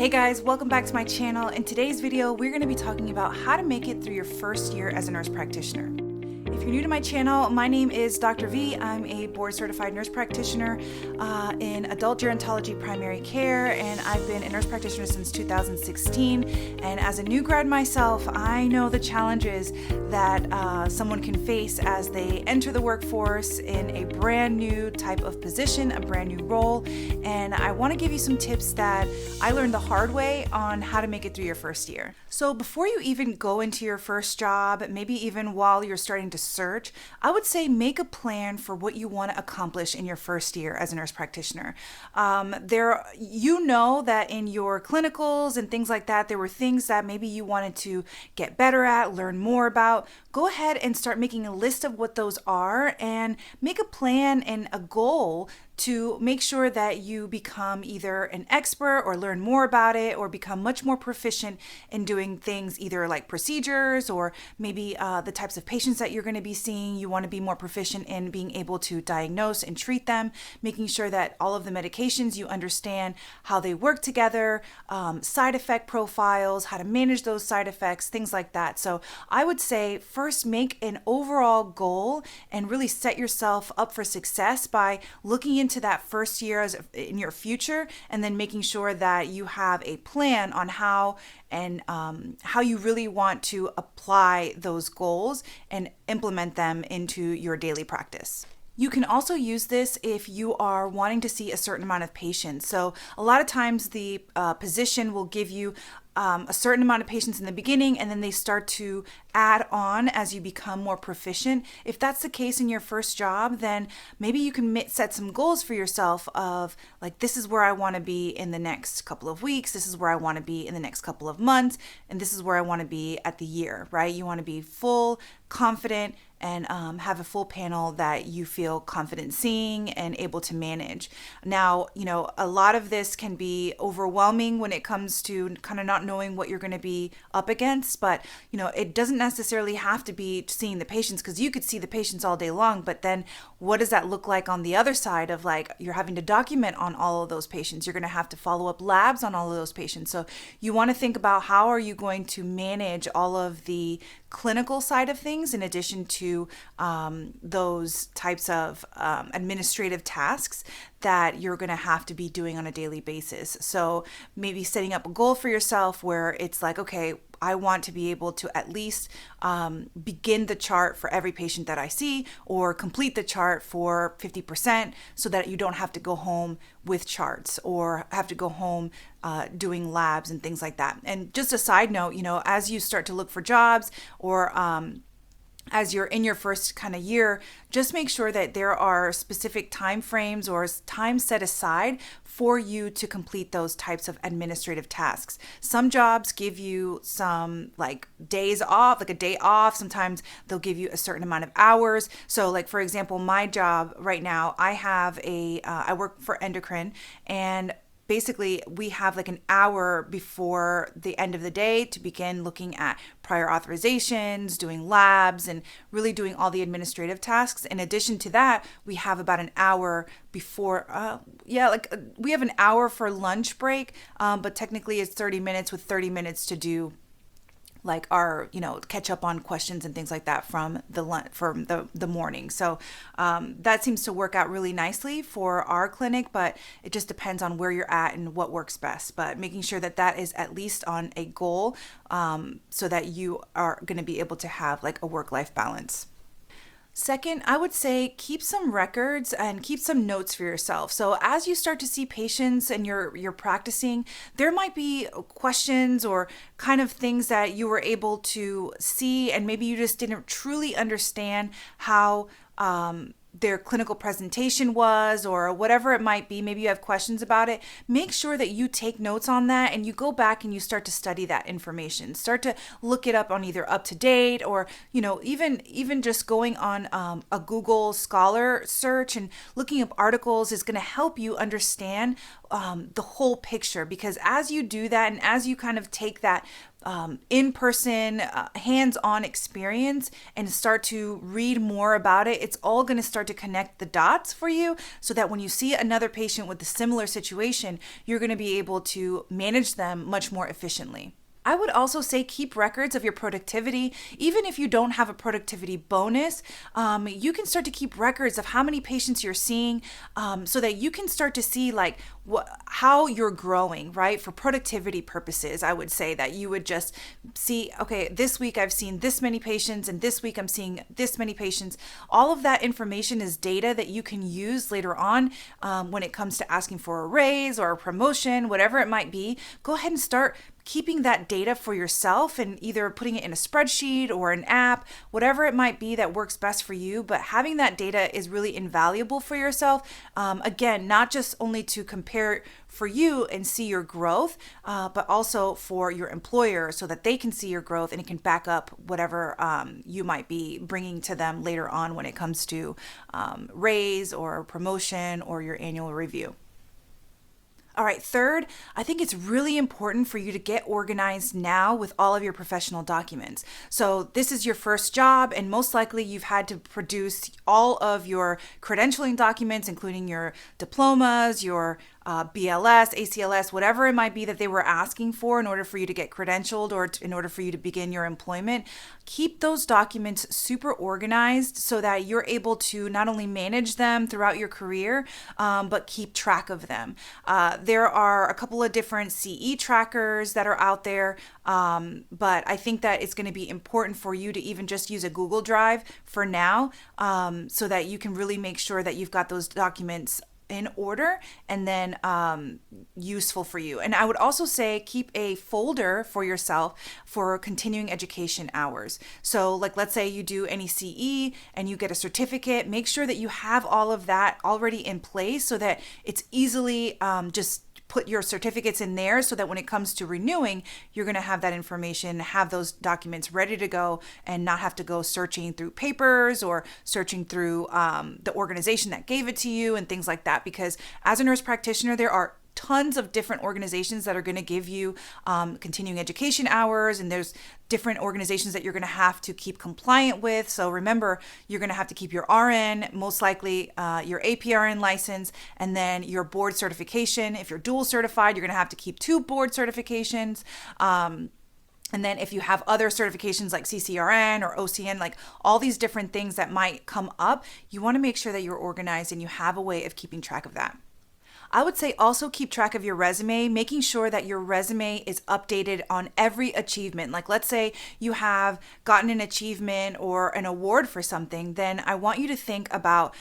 Hey guys, welcome back to my channel. In today's video, we're going to be talking about how to make it through your first year as a nurse practitioner. If you're new to my channel, my name is Dr. V. I'm a board certified nurse practitioner in adult gerontology primary care, and I've been a nurse practitioner since 2016. And as a new grad myself, I know the challenges that someone can face as they enter the workforce in a brand new type of position, a brand new role. And I want to give you some tips that I learned the hard way on how to make it through your first year. So before you even go into your first job, maybe even while you're starting to search, I would say make a plan for what you want to accomplish in your first year as a nurse practitioner. You know that in your clinicals and things like that, there were things that maybe you wanted to get better at, learn more about. Go ahead and start making a list of what those are and make a plan and a goal to make sure that you become either an expert or learn more about it or become much more proficient in doing things either like procedures or maybe the types of patients that you're going to be seeing. You want to be more proficient in being able to diagnose and treat them, making sure that all of the medications you understand how they work together, side effect profiles, how to manage those side effects, things like that. So I would say first make an overall goal and really set yourself up for success by looking into that first year as in your future, and then making sure that you have a plan on how you really want to apply those goals and implement them into your daily practice. You can also use this if you are wanting to see a certain amount of patients. So a lot of times the position will give you a certain amount of patients in the beginning, and then they start to add on as you become more proficient. If that's the case in your first job, then maybe you can set some goals for yourself of like, this is where I want to be in the next couple of weeks, this is where I want to be in the next couple of months, and this is where I want to be at the year, right? You want to be full, confident, and have a full panel that you feel confident seeing and able to manage. Now, a lot of this can be overwhelming when it comes to kind of not knowing what you're going to be up against, but it doesn't necessarily have to be seeing the patients, because you could see the patients all day long, but then what does that look like on the other side of like you're having to document on all of those patients? You're going to have to follow up labs on all of those patients. So you want to think about how are you going to manage all of the clinical side of things in addition to those types of administrative tasks that you're going to have to be doing on a daily basis. So maybe setting up a goal for yourself where it's like, okay, I want to be able to at least begin the chart for every patient that I see, or complete the chart for 50%, so that you don't have to go home with charts or have to go home doing labs and things like that. And just a side note, as you start to look for jobs or as you're in your first kind of year, just make sure that there are specific time frames or time set aside for you to complete those types of administrative tasks. Some jobs give you some like days off, like a day off. Sometimes they'll give you a certain amount of hours. So like, for example, my job right now, I work for endocrine, and basically, we have like an hour before the end of the day to begin looking at prior authorizations, doing labs, and really doing all the administrative tasks. In addition to that, we have about an hour before, we have an hour for lunch break, but technically it's 30 minutes with 30 minutes to do like our, catch up on questions and things like that from the morning. So that seems to work out really nicely for our clinic, but it just depends on where you're at and what works best. But making sure that that is at least on a goal, so that you are going to be able to have like a work-life balance. Second, I would say keep some records and keep some notes for yourself. So as you start to see patients and you're practicing, there might be questions or kind of things that you were able to see, and maybe you just didn't truly understand how their clinical presentation was, or whatever it might be. Maybe you have questions about it. Make sure that you take notes on that and you go back and you start to study that information. Start to look it up on either UpToDate or, even just going on a Google Scholar search and looking up articles is going to help you understand the whole picture. Because as you do that and as you kind of take that in-person, hands-on experience and start to read more about it, it's all going to start to connect the dots for you so that when you see another patient with a similar situation, you're going to be able to manage them much more efficiently. I would also say keep records of your productivity. Even if you don't have a productivity bonus, you can start to keep records of how many patients you're seeing, so that you can start to see like how you're growing, right? For productivity purposes, I would say that you would just see, okay, this week I've seen this many patients and this week I'm seeing this many patients. All of that information is data that you can use later on when it comes to asking for a raise or a promotion, whatever it might be. Go ahead and start keeping that data for yourself and either putting it in a spreadsheet or an app, whatever it might be that works best for you. But having that data is really invaluable for yourself. Again, not just only to compare for you and see your growth, but also for your employer so that they can see your growth and it can back up whatever you might be bringing to them later on when it comes to raise or promotion or your annual review. All right, third, I think it's really important for you to get organized now with all of your professional documents. So this is your first job, and most likely you've had to produce all of your credentialing documents, including your diplomas, your BLS, ACLS, whatever it might be that they were asking for in order for you to get credentialed or in order for you to begin your employment. Keep those documents super organized so that you're able to not only manage them throughout your career, but keep track of them. There are a couple of different CE trackers that are out there, but I think that it's going to be important for you to even just use a Google Drive for now, so that you can really make sure that you've got those documents in order and then useful for you. And I would also say keep a folder for yourself for continuing education hours. So like, let's say you do any CE and you get a certificate, make sure that you have all of that already in place so that it's easily just put your certificates in there so that when it comes to renewing, you're going to have that information, have those documents ready to go and not have to go searching through papers or searching through the organization that gave it to you and things like that. Because as a nurse practitioner, there are tons of different organizations that are going to give you continuing education hours, and there's different organizations that you're going to have to keep compliant with. So remember, you're going to have to keep your RN, most likely your APRN license, and then your board certification. If you're dual certified, you're going to have to keep 2 board certifications. And then if you have other certifications like CCRN or OCN, like all these different things that might come up, you want to make sure that you're organized and you have a way of keeping track of that. I would say also keep track of your resume, making sure that your resume is updated on every achievement. Like let's say you have gotten an achievement or an award for something, then I want you to think about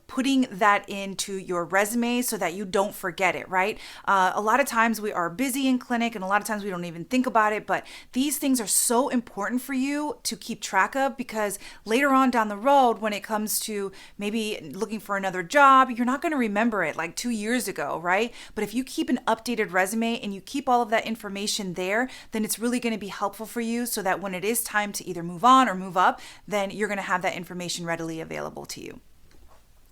putting that into your resume so that you don't forget it, right? A lot of times we are busy in clinic and a lot of times we don't even think about it, but these things are so important for you to keep track of because later on down the road, when it comes to maybe looking for another job, you're not going to remember it like 2 years ago, right? But if you keep an updated resume and you keep all of that information there, then it's really going to be helpful for you so that when it is time to either move on or move up, then you're going to have that information readily available to you.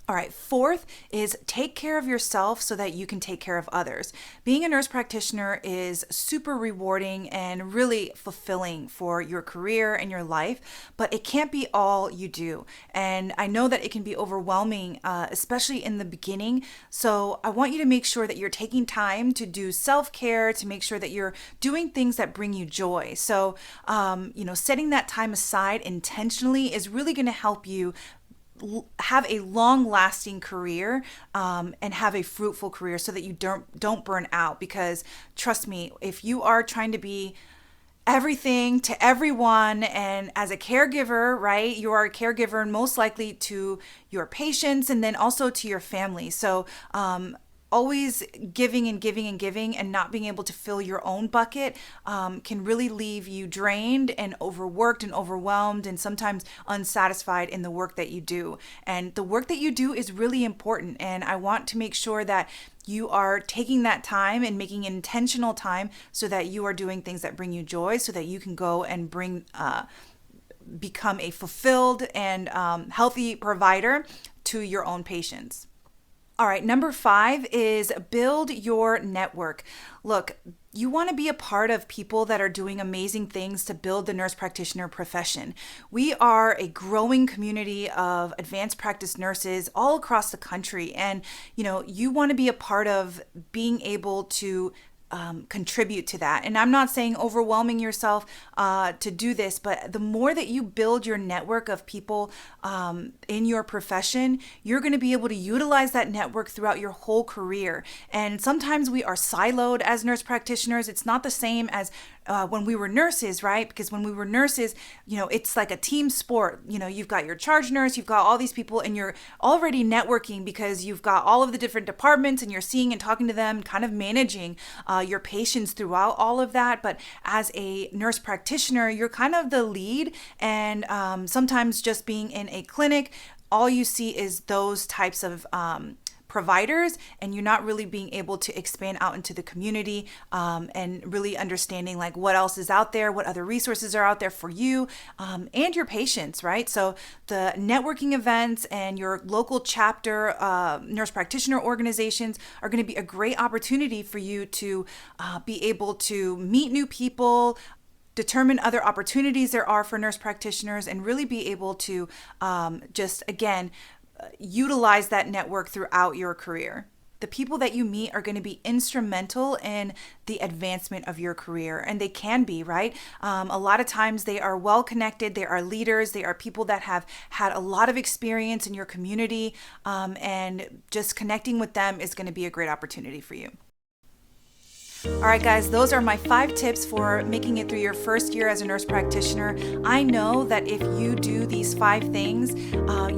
All right, fourth is take care of yourself so that you can take care of others. Being a nurse practitioner is super rewarding and really fulfilling for your career and your life, but it can't be all you do. And I know that it can be overwhelming, especially in the beginning. So I want you to make sure that you're taking time to do self-care, to make sure that you're doing things that bring you joy. So, setting that time aside intentionally is really going to help you have a long-lasting career and have a fruitful career so that you don't burn out. Because trust me, if you are trying to be everything to everyone and as a caregiver, right, you are a caregiver most likely to your patients and then also to your family. So always giving and giving and giving and not being able to fill your own bucket can really leave you drained and overworked and overwhelmed and sometimes unsatisfied in the work that you do. And the work that you do is really important. And I want to make sure that you are taking that time and making intentional time so that you are doing things that bring you joy so that you can go and become a fulfilled and healthy provider to your own patients. All right, number 5 is build your network. Look, you want to be a part of people that are doing amazing things to build the nurse practitioner profession. We are a growing community of advanced practice nurses all across the country, and you want to be a part of being able to contribute to that. And I'm not saying overwhelming yourself to do this, but the more that you build your network of people in your profession, you're going to be able to utilize that network throughout your whole career. And sometimes we are siloed as nurse practitioners. It's not the same as when we were nurses, right? Because when we were nurses, it's like a team sport. You've got your charge nurse, you've got all these people, and you're already networking because you've got all of the different departments and you're seeing and talking to them, kind of managing your patients throughout all of that. But as a nurse practitioner, you're kind of the lead, and sometimes just being in a clinic, all you see is those types of providers, and you're not really being able to expand out into the community and really understanding like what else is out there, what other resources are out there for you and your patients, right? So the networking events and your local chapter nurse practitioner organizations are going to be a great opportunity for you to be able to meet new people, determine other opportunities there are for nurse practitioners, and really be able to just, again, utilize that network throughout your career. The people that you meet are going to be instrumental in the advancement of your career, and they can be, right? A lot of times they are well connected, they are leaders, they are people that have had a lot of experience in your community, and just connecting with them is going to be a great opportunity for you. All right, guys, those are my 5 tips for making it through your first year as a nurse practitioner. I know that if you do these 5 things,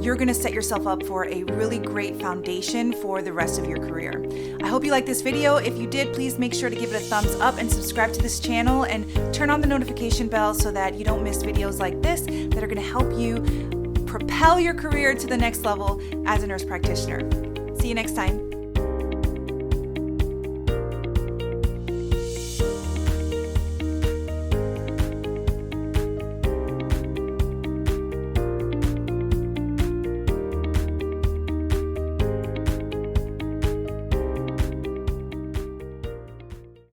you're going to set yourself up for a really great foundation for the rest of your career. I hope you liked this video. If you did, please make sure to give it a thumbs up and subscribe to this channel and turn on the notification bell so that you don't miss videos like this that are going to help you propel your career to the next level as a nurse practitioner. See you next time.